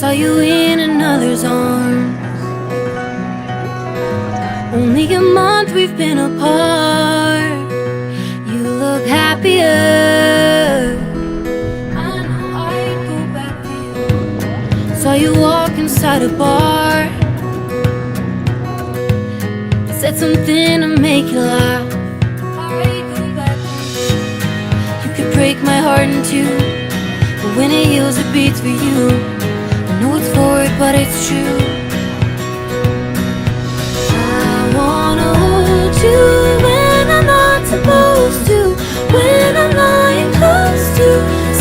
Saw you in another's arms. Only a month we've been apart. You look happier. I know I'd go back to you. Saw you walk inside a bar. Said something to make you laugh. I'd go back to you. You could break my heart in two, but when it heals it beats for you. I know it's forward but it's true. I wanna hold you when I'm not supposed to, when I'm lying close to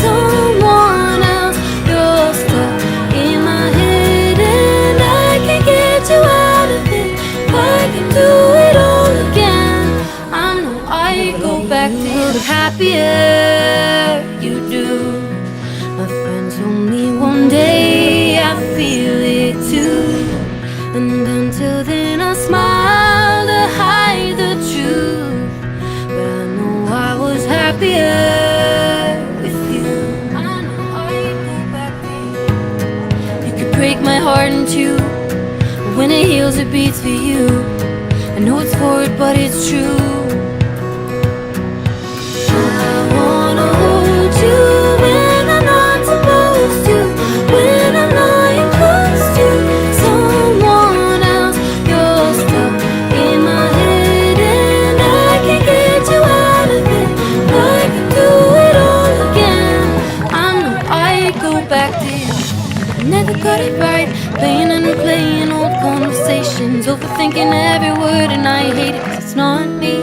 someone else. You're stuck in my head and I can't get you out of it. If I can do it all again, I know I'd go back to you. Happier you do. My friends told me one day I feel it too. And until then I smile to hide the truth. But I know I was happier with you. I know I'd go back to you. You could break my heart in two, but when it heals it beats for you. I know it's forward but it's true. I wanna hold you when I'm not supposed to, when I'm lying close to someone else. You're stuck in my head and I can't get you out of it. If I could do it all again, I know I'd go back to you. I never got it right, playing and replaying old conversations, overthinking every word, and I hate it 'cause it's not me.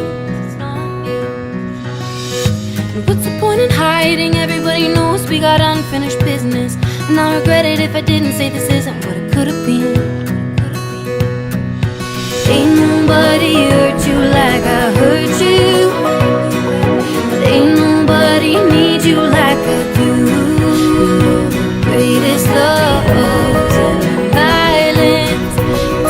And what's the point in hiding? Everybody knows we got unfinished business, and I regret it if I didn't say this isn't what it could have been. Ain't nobody hurt you like I hurt you, but ain't nobody need you like I do. Greatest loves and violence,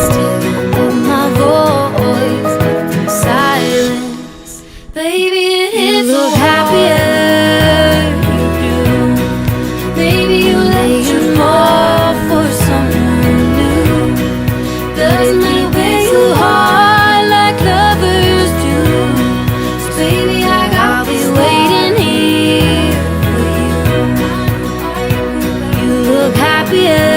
still of my voice left in silence. Baby, it hits so happier you do. Maybe you let you fall for someone new. Doesn't it wear you hard like lovers do? So baby, I'll be waiting here for you. You look happier.